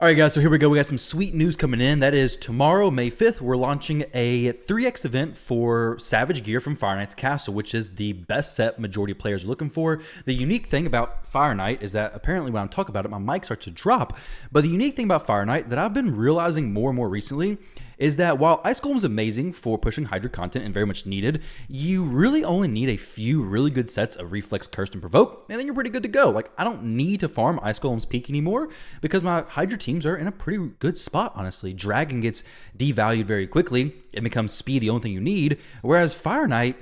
All right, guys, so here we go. We got some sweet news coming in. That is tomorrow, May 5th, we're launching a 3x event for Savage Gear from Fire Knight's Castle, which is the best set majority of players are looking for. The unique thing about Fire Knight is that apparently when I'm talking about it, my mic starts to drop. But the unique thing about Fire Knight that I've been realizing more and more recently is that while Ice Golem is amazing for pushing Hydra content and very much needed, you really only need a few really good sets of Reflex, Cursed, and Provoke, and then you're pretty good to go. Like, I don't need to farm Ice Golem's Peak anymore because my Hydra teams are in a pretty good spot, honestly. Dragon gets devalued very quickly. It becomes speed the only thing you need, whereas Fire Knight,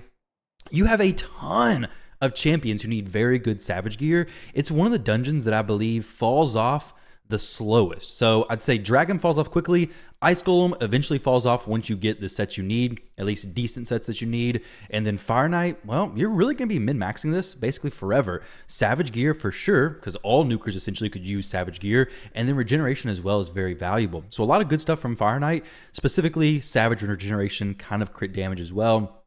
you have a ton of champions who need very good Savage Gear. It's one of the dungeons that I believe falls off the slowest. So I'd say Dragon falls off quickly. Ice Golem eventually falls off once you get the sets you need, at least decent sets that you need. And then Fire Knight, well, you're really going to be min-maxing this basically forever. Savage Gear for sure, because all nukers essentially could use Savage Gear. And then regeneration as well is very valuable. So a lot of good stuff from Fire Knight, specifically Savage regeneration, kind of crit damage as well.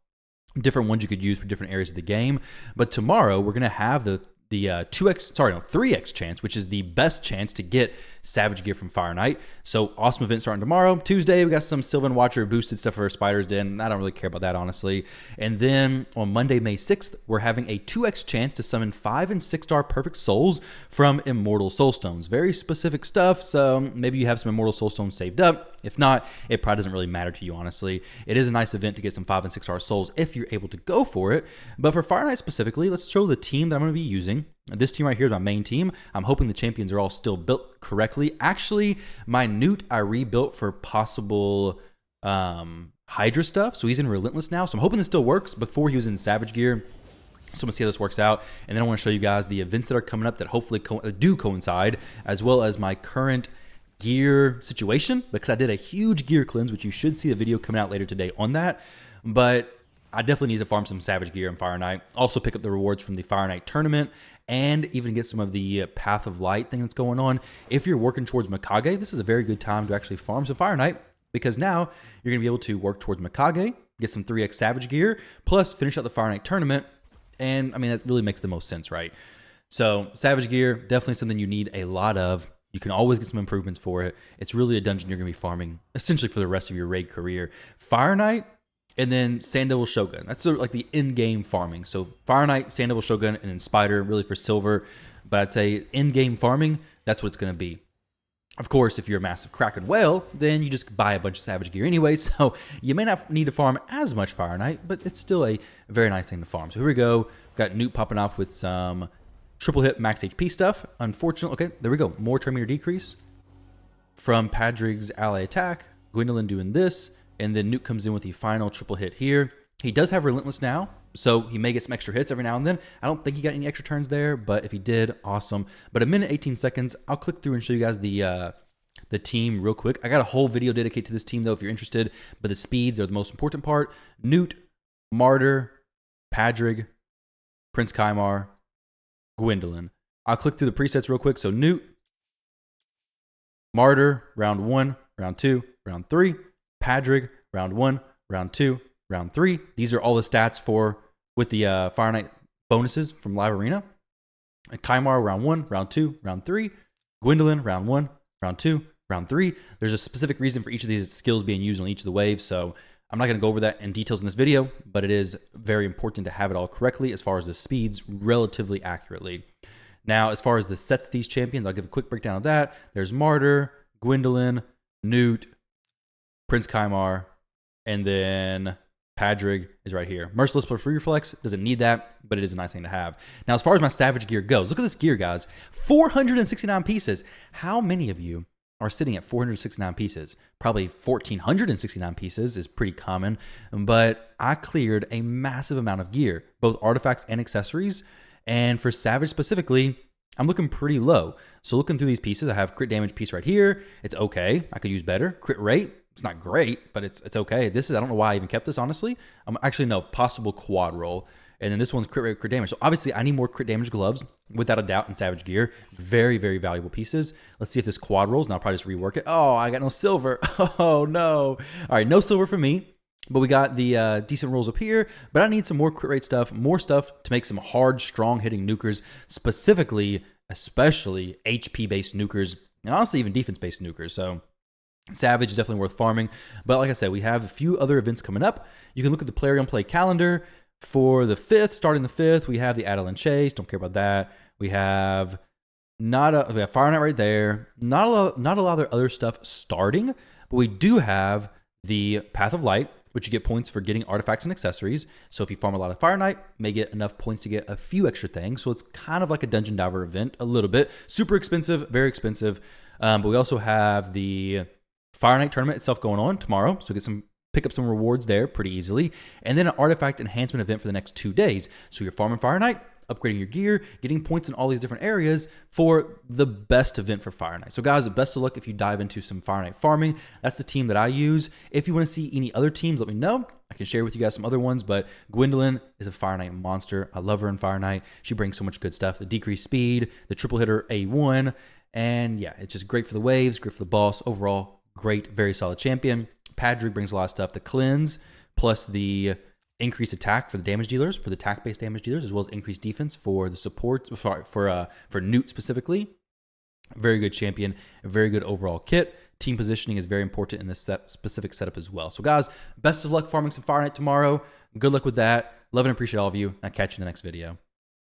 Different ones you could use for different areas of the game. But tomorrow we're going to have the 3x chance, which is the best chance to get Savage Gear from Fire Knight. So awesome event starting tomorrow. Tuesday, we got some Sylvan Watcher boosted stuff for our Spiders Den. I don't really care about that, honestly. And then on Monday, May 6th, we're having a 2x chance to summon 5 and 6-star Perfect Souls from Immortal Soulstones. Very specific stuff, so maybe you have some Immortal Soulstones saved up. If not, it probably doesn't really matter to you, honestly. It is a nice event to get some 5 and 6-star souls if you're able to go for it. But for Fire Knight specifically, let's show the team that I'm going to be using. This team right here is my main team. I'm hoping the champions are all still built correctly. Actually, my Newt I rebuilt for possible Hydra stuff, so he's in Relentless now. So I'm hoping this still works. Before he was in Savage Gear. So I'm going to see how this works out. And then I want to show you guys the events that are coming up that hopefully do coincide, as well as my current gear situation, because I did a huge gear cleanse, which you should see a video coming out later today on that. But I definitely need to farm some Savage Gear in Fire Knight. Also pick up the rewards from the Fire Knight tournament and even get some of the Path of Light thing that's going on. If you're working towards Mikage, this is a very good time to actually farm some Fire Knight, because now you're going to be able to work towards Mikage, get some 3x Savage Gear, plus finish out the Fire Knight tournament. And I mean, that really makes the most sense, right? So Savage Gear, definitely something you need a lot of. You can always get some improvements for it. It's really a dungeon you're going to be farming essentially for the rest of your raid career. Fire Knight, and then Sanddevil Shogun. That's sort of like the in-game farming. So Fire Knight, Sanddevil Shogun, and then Spider, really for silver. But I'd say in-game farming, that's what it's going to be. Of course, if you're a massive Kraken whale, then you just buy a bunch of Savage Gear anyway. So you may not need to farm as much Fire Knight, but it's still a very nice thing to farm. So here we go. We've got Newt popping off with some triple hit max HP stuff. Unfortunately, okay, there we go. More turn meter decrease from Padrig's ally attack. Gwendolyn doing this. And then Newt comes in with the final triple hit here. He does have Relentless now, so he may get some extra hits every now and then. I don't think he got any extra turns there, but if he did, awesome. But a minute 18 seconds, I'll click through and show you guys the team real quick. I got a whole video dedicated to this team, though, if you're interested. But the speeds are the most important part. Newt, Martyr, Padrig, Prince Kymar, Gwendolyn. I'll click through the presets real quick. So Newt, Martyr, round 1, round 2, round 3. Padrig, round 1, round 2, round 3. These are all the stats for with the Fire Knight bonuses from Live Arena. Kymar, round 1, round 2, round 3. Gwendolyn, round 1, round 2, round 3. There's a specific reason for each of these skills being used on each of the waves, so I'm not going to go over that in details in this video, but it is very important to have it all correctly as far as the speeds relatively accurately. Now, as far as the sets of these champions, I'll give a quick breakdown of that. There's Martyr, Gwendolyn, Newt, Prince Kymar, and then Padrig is right here. Merciless plus free reflex, doesn't need that, but it is a nice thing to have. Now, as far as my Savage Gear goes, look at this gear, guys. 469 pieces. How many of you are sitting at 469 pieces? Probably 1,469 pieces is pretty common, but I cleared a massive amount of gear, both artifacts and accessories. And for Savage specifically, I'm looking pretty low. So looking through these pieces, I have crit damage piece right here. It's okay. I could use better. Crit rate, it's not great, but it's okay. This is, I don't know why I even kept this, honestly. Actually, no, possible quad roll. And then this one's crit rate, crit damage. So obviously, I need more crit damage gloves, without a doubt, in Savage Gear. Very, very valuable pieces. Let's see if this quad rolls, and I'll probably just rework it. Oh, I got no silver. Oh, no. All right, no silver for me. But we got the decent rolls up here. But I need some more crit rate stuff, more stuff to make some hard, strong hitting nukers, especially HP-based nukers and honestly even defense-based nukers. So Savage is definitely worth farming. But like I said, we have a few other events coming up. You can look at the player on play calendar for the 5th. Starting the 5th, we have the Adeline Chase. Don't care about that. We have Fire Knight right there. Not a lot of other stuff starting, but we do have the Path of Light, which you get points for getting artifacts and accessories. So if you farm a lot of Fire Knight, you may get enough points to get a few extra things. So it's kind of like a Dungeon Diver event a little bit. Super expensive, very expensive. But we also have the Fire Knight tournament itself going on tomorrow. So pick up some rewards there pretty easily. And then an artifact enhancement event for the next 2 days. So you're farming Fire Knight, upgrading your gear, getting points in all these different areas for the best event for Fire Knight. So guys, best of luck if you dive into some Fire Knight farming. That's the team that I use. If you want to see any other teams, let me know. I can share with you guys some other ones, but Gwendolyn is a Fire Knight monster. I love her in Fire Knight. She brings so much good stuff. The decreased speed, the triple hitter A1, and yeah, it's just great for the waves, great for the boss. Overall, great, very solid champion. Padrick brings a lot of stuff. The cleanse plus the increased attack for the damage dealers, for the attack-based damage dealers, as well as increased defense for the support, for Newt specifically. Very good champion, a very good overall kit. Team positioning is very important in this specific setup as well. So guys, best of luck farming some Fire Knight tomorrow. Good luck with that. Love and appreciate all of you. I'll catch you in the next video.